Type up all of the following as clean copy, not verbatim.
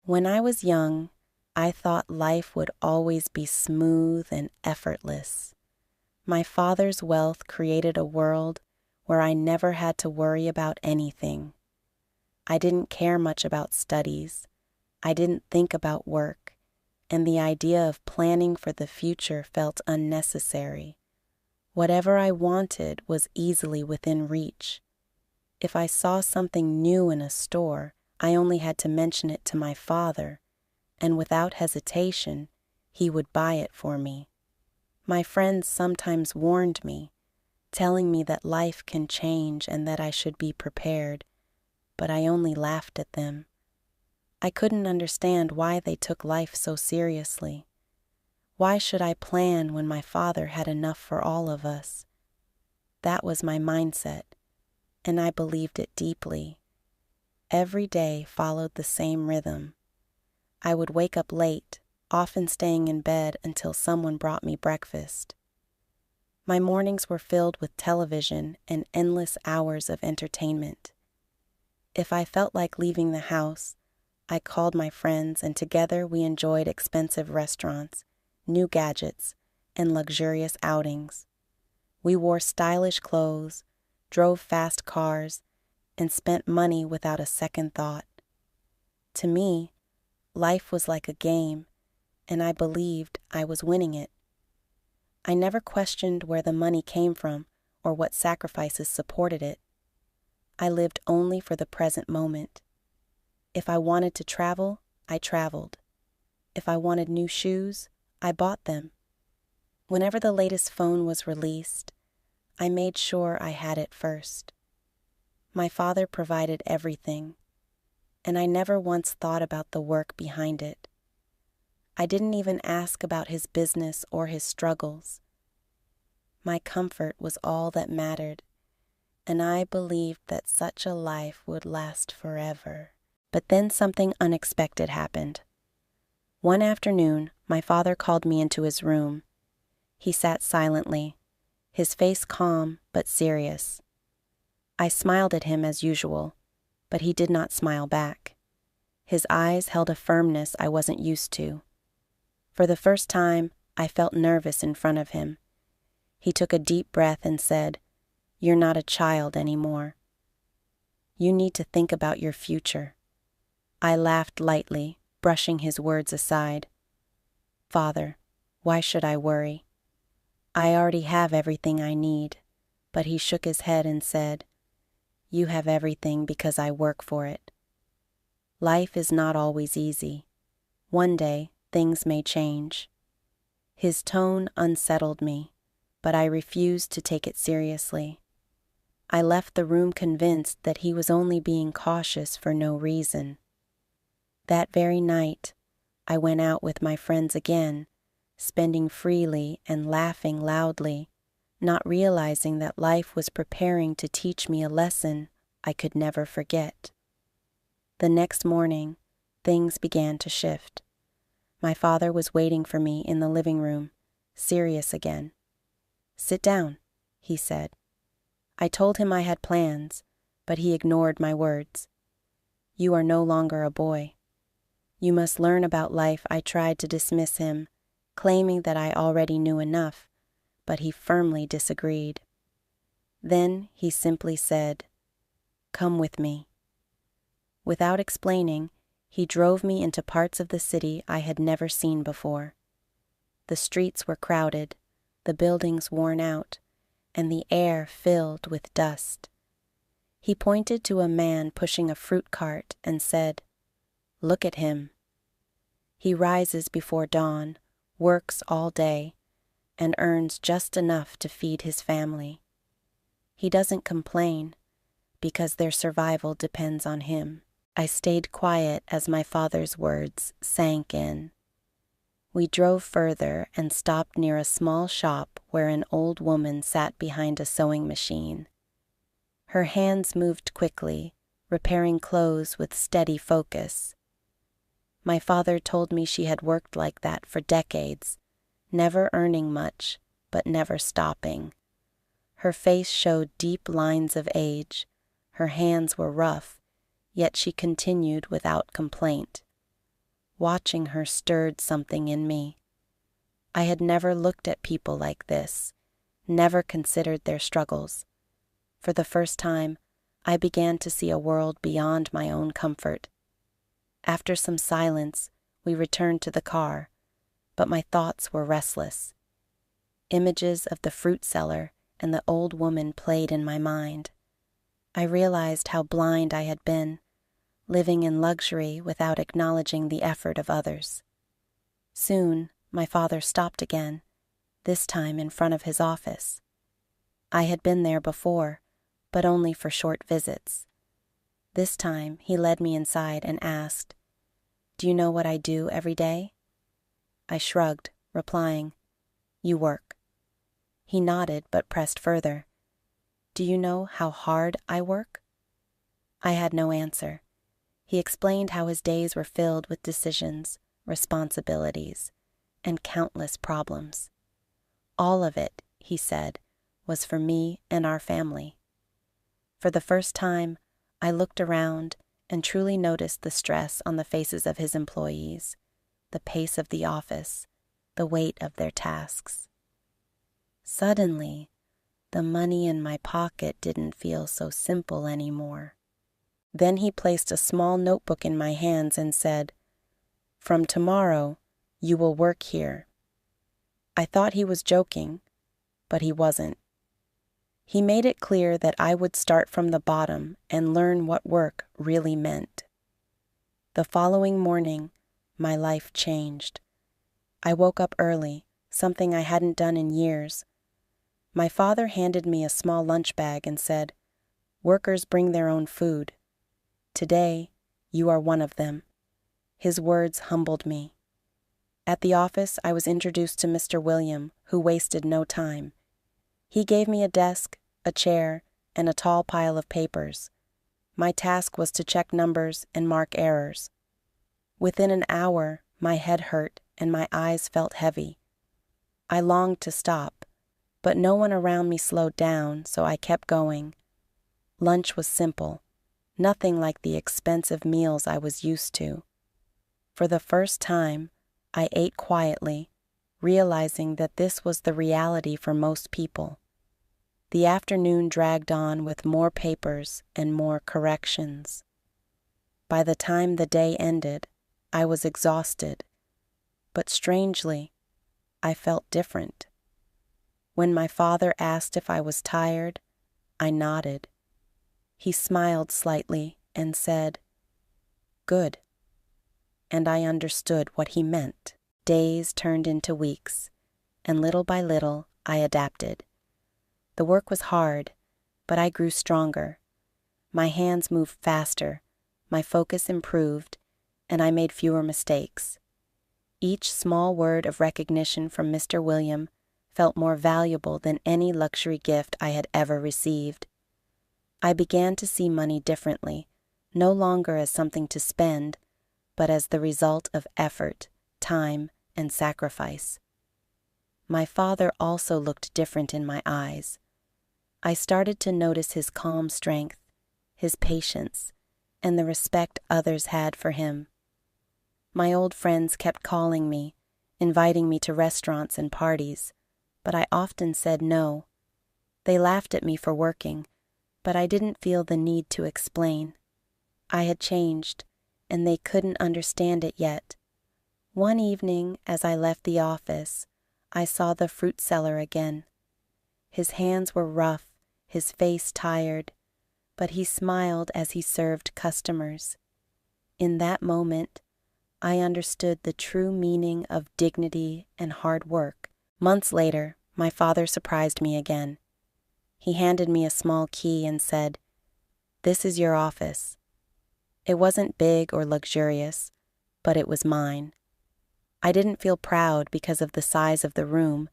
When I was young, I thought life would always be smooth and effortless. My father's wealth created a world where I never had to worry about anything. I didn't care much about studies. I didn't think about work, and the idea of planning for the future felt unnecessary. Whatever I wanted was easily within reach. If I saw something new in a store, I only had to mention it to my father, and without hesitation, he would buy it for me. My friends sometimes warned me, telling me that life can change and that I should be prepared, but I only laughed at them. I couldn't understand why they took life so seriously. Why should I plan when my father had enough for all of us? That was my mindset, and I believed it deeply. Every day followed the same rhythm. I would wake up late, often staying in bed until someone brought me breakfast. My mornings were filled with television and endless hours of entertainment. If I felt like leaving the house, I called my friends and together we enjoyed expensive restaurants, new gadgets, and luxurious outings. We wore stylish clothes, drove fast cars, and spent money without a second thought. To me, life was like a game, and I believed I was winning it. I never questioned where the money came from or what sacrifices supported it. I lived only for the present moment. If I wanted to travel, I traveled. If I wanted new shoes, I bought them. Whenever the latest phone was released, I made sure I had it first. My father provided everything, and I never once thought about the work behind it. I didn't even ask about his business or his struggles. My comfort was all that mattered, and I believed that such a life would last forever. But then something unexpected happened. One afternoon, my father called me into his room. He sat silently, his face calm but serious. I smiled at him as usual, but he did not smile back. His eyes held a firmness I wasn't used to. For the first time, I felt nervous in front of him. He took a deep breath and said, "You're not a child anymore. You need to think about your future." I laughed lightly, brushing his words aside. "Father, why should I worry? I already have everything I need." But he shook his head and said, "You have everything because I work for it. Life is not always easy. One day, things may change." His tone unsettled me, but I refused to take it seriously. I left the room convinced that he was only being cautious for no reason. That very night, I went out with my friends again, spending freely and laughing loudly, not realizing that life was preparing to teach me a lesson I could never forget. The next morning, things began to shift. My father was waiting for me in the living room, serious again. "Sit down," he said. I told him I had plans, but he ignored my words. "You are no longer a boy. You must learn about life." I tried to dismiss him, claiming that I already knew enough, but he firmly disagreed. Then he simply said, "Come with me." Without explaining, he drove me into parts of the city I had never seen before. The streets were crowded, the buildings worn out, and the air filled with dust. He pointed to a man pushing a fruit cart and said, "Look at him. He rises before dawn, works all day, and earns just enough to feed his family. He doesn't complain, because their survival depends on him." I stayed quiet as my father's words sank in. We drove further and stopped near a small shop where an old woman sat behind a sewing machine. Her hands moved quickly, repairing clothes with steady focus. My father told me she had worked like that for decades, never earning much, but never stopping. Her face showed deep lines of age. Her hands were rough, yet she continued without complaint. Watching her stirred something in me. I had never looked at people like this, never considered their struggles. For the first time, I began to see a world beyond my own comfort. After some silence, we returned to the car, but my thoughts were restless. Images of the fruit seller and the old woman played in my mind. I realized how blind I had been, living in luxury without acknowledging the effort of others. Soon, my father stopped again, this time in front of his office. I had been there before, but only for short visits. This time, he led me inside and asked, "Do you know what I do every day?" I shrugged, replying, "You work." He nodded but pressed further. "Do you know how hard I work?" I had no answer. He explained how his days were filled with decisions, responsibilities, and countless problems. All of it, he said, was for me and our family. For the first time, I looked around and truly noticed the stress on the faces of his employees, the pace of the office, the weight of their tasks. Suddenly, the money in my pocket didn't feel so simple anymore. Then he placed a small notebook in my hands and said, "From tomorrow, you will work here." I thought he was joking, but he wasn't. He made it clear that I would start from the bottom and learn what work really meant. The following morning, my life changed. I woke up early, something I hadn't done in years. My father handed me a small lunch bag and said, "Workers bring their own food. Today, you are one of them." His words humbled me. At the office, I was introduced to Mr. William, who wasted no time. He gave me a desk, a chair, and a tall pile of papers. My task was to check numbers and mark errors. Within an hour, my head hurt and my eyes felt heavy. I longed to stop, but no one around me slowed down, so I kept going. Lunch was simple, nothing like the expensive meals I was used to. For the first time, I ate quietly, realizing that this was the reality for most people. The afternoon dragged on with more papers and more corrections. By the time the day ended, I was exhausted, but strangely, I felt different. When my father asked if I was tired, I nodded. He smiled slightly and said, "Good." And I understood what he meant. Days turned into weeks, and little by little I adapted. The work was hard, but I grew stronger. My hands moved faster, my focus improved, and I made fewer mistakes. Each small word of recognition from Mr. William felt more valuable than any luxury gift I had ever received. I began to see money differently, no longer as something to spend, but as the result of effort, time, and sacrifice. My father also looked different in my eyes. I started to notice his calm strength, his patience, and the respect others had for him. My old friends kept calling me, inviting me to restaurants and parties, but I often said no. They laughed at me for working, but I didn't feel the need to explain. I had changed, and they couldn't understand it yet. One evening, as I left the office, I saw the fruit seller again. His hands were rough, his face tired, but he smiled as he served customers. In that moment, I understood the true meaning of dignity and hard work. Months later, my father surprised me again. He handed me a small key and said, "This is your office." It wasn't big or luxurious, but it was mine. I didn't feel proud because of the size of the room,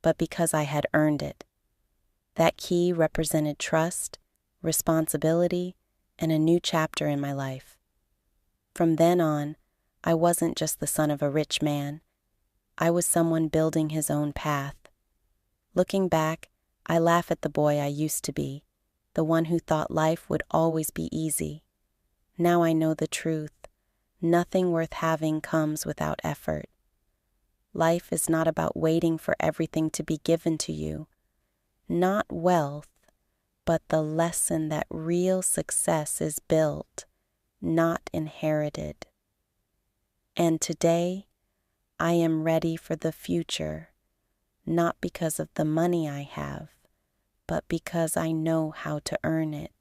but because I had earned it. That key represented trust, responsibility, and a new chapter in my life. From then on, I wasn't just the son of a rich man. I was someone building his own path. Looking back, I laugh at the boy I used to be, the one who thought life would always be easy. Now I know the truth. Nothing worth having comes without effort. Life is not about waiting for everything to be given to you. Not wealth, but the lesson that real success is built, not inherited. And today, I am ready for the future, not because of the money I have, but because I know how to earn it.